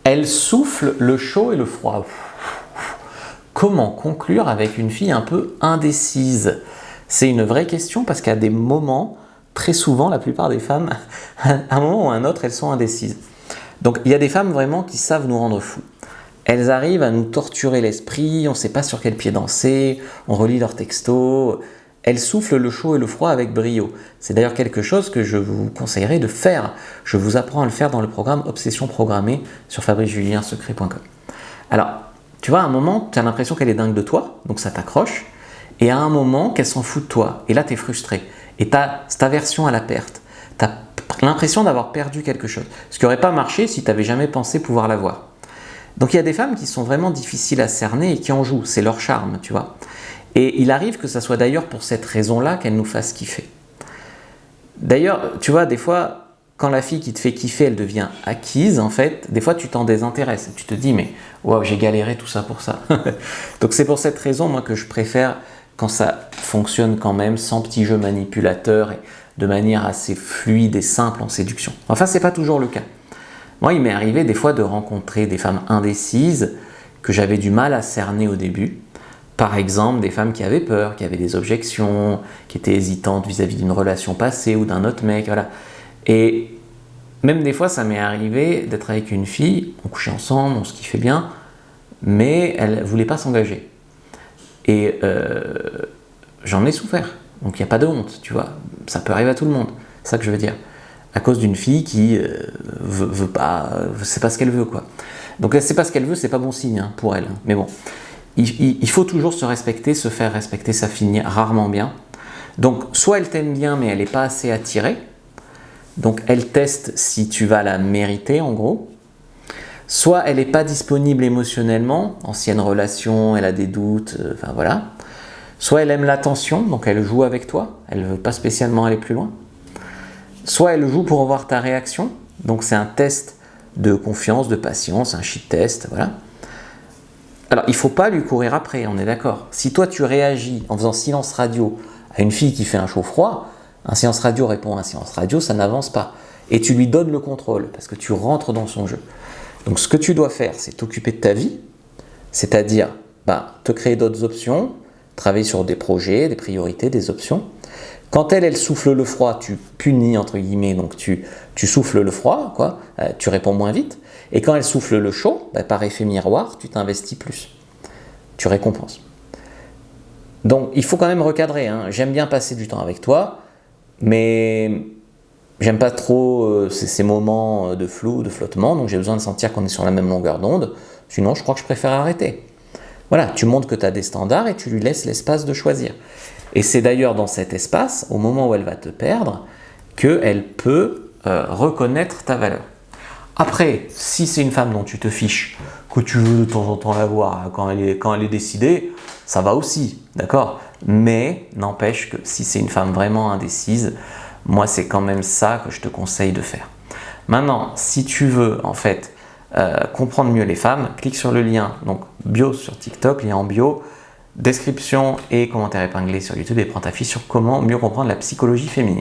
Elle souffle le chaud et le froid. Comment conclure avec une fille un peu indécise? C'est une vraie question parce qu'à des moments, très souvent, la plupart des femmes, à un moment ou à un autre, elles sont indécises. Donc il y a des femmes vraiment qui savent nous rendre fous. Elles arrivent à nous torturer l'esprit, on ne sait pas sur quel pied danser, on relit leurs textos. Elles soufflent le chaud et le froid avec brio. C'est d'ailleurs quelque chose que je vous conseillerais de faire. Je vous apprends à le faire dans le programme Obsession Programmée sur fabricejulien-secret.com. Alors, tu vois, à un moment, tu as l'impression qu'elle est dingue de toi, donc ça t'accroche, et à un moment, qu'elle s'en fout de toi, et là, tu es frustré. Et tu as cette aversion à la perte. Tu as l'impression d'avoir perdu quelque chose. Ce qui n'aurait pas marché si tu n'avais jamais pensé pouvoir l'avoir. Donc il y a des femmes qui sont vraiment difficiles à cerner et qui en jouent, c'est leur charme, tu vois. Et il arrive que ça soit d'ailleurs pour cette raison-là qu'elles nous fassent kiffer. D'ailleurs, tu vois, des fois, quand la fille qui te fait kiffer, elle devient acquise, en fait, des fois tu t'en désintéresses. Tu te dis, mais waouh, j'ai galéré tout ça pour ça. Donc c'est pour cette raison, moi, que je préfère quand ça fonctionne quand même, sans petits jeux manipulateurs et de manière assez fluide et simple en séduction. Enfin, c'est pas toujours le cas. Moi, il m'est arrivé des fois de rencontrer des femmes indécises que j'avais du mal à cerner au début. Par exemple, des femmes qui avaient peur, qui avaient des objections, qui étaient hésitantes vis-à-vis d'une relation passée ou d'un autre mec, voilà. Et même des fois, ça m'est arrivé d'être avec une fille, on couchait ensemble, on se kiffait bien, mais elle ne voulait pas s'engager. Et j'en ai souffert. Donc il n'y a pas de honte, tu vois. Ça peut arriver à tout le monde. C'est ça que je veux dire. À cause d'une fille qui veut pas, c'est pas ce qu'elle veut, quoi. Donc c'est pas ce qu'elle veut, c'est pas bon signe hein, pour elle. Mais bon, il faut toujours se respecter, se faire respecter, ça finit rarement bien. Donc soit elle t'aime bien, mais elle n'est pas assez attirée. Donc elle teste si tu vas la mériter, en gros. Soit elle n'est pas disponible émotionnellement, ancienne relation, elle a des doutes, enfin voilà. Soit elle aime l'attention, donc elle joue avec toi, elle ne veut pas spécialement aller plus loin. Soit elle joue pour voir ta réaction, donc c'est un test de confiance, de patience, un shit test, voilà. Alors il ne faut pas lui courir après, on est d'accord. Si toi tu réagis en faisant silence radio à une fille qui fait un chaud-froid, un silence radio répond à un silence radio, ça n'avance pas. Et tu lui donnes le contrôle, parce que tu rentres dans son jeu. Donc ce que tu dois faire, c'est t'occuper de ta vie, c'est-à-dire te créer d'autres options, travailler sur des projets, des priorités, des options. Quand elle souffle le froid, tu punis, entre guillemets, donc tu souffles le froid, quoi, tu réponds moins vite. Et quand elle souffle le chaud, par effet miroir, tu t'investis plus. Tu récompenses. Donc il faut quand même recadrer. Hein. J'aime bien passer du temps avec toi, mais j'aime pas trop ces moments de flou, de flottement, donc j'ai besoin de sentir qu'on est sur la même longueur d'onde. Sinon, je crois que je préfère arrêter. Voilà, tu montres que tu as des standards et tu lui laisses l'espace de choisir. Et c'est d'ailleurs dans cet espace, au moment où elle va te perdre, qu'elle peut reconnaître ta valeur. Après, si c'est une femme dont tu te fiches, que tu veux de temps en temps la voir quand elle est décidée, ça va aussi, d'accord? Mais n'empêche que si c'est une femme vraiment indécise, moi c'est quand même ça que je te conseille de faire. Maintenant, si tu veux en fait comprendre mieux les femmes, clique sur le lien, donc bio sur TikTok, lien en bio, description et commentaire épinglé sur YouTube et prends ta fiche sur comment mieux comprendre la psychologie féminine.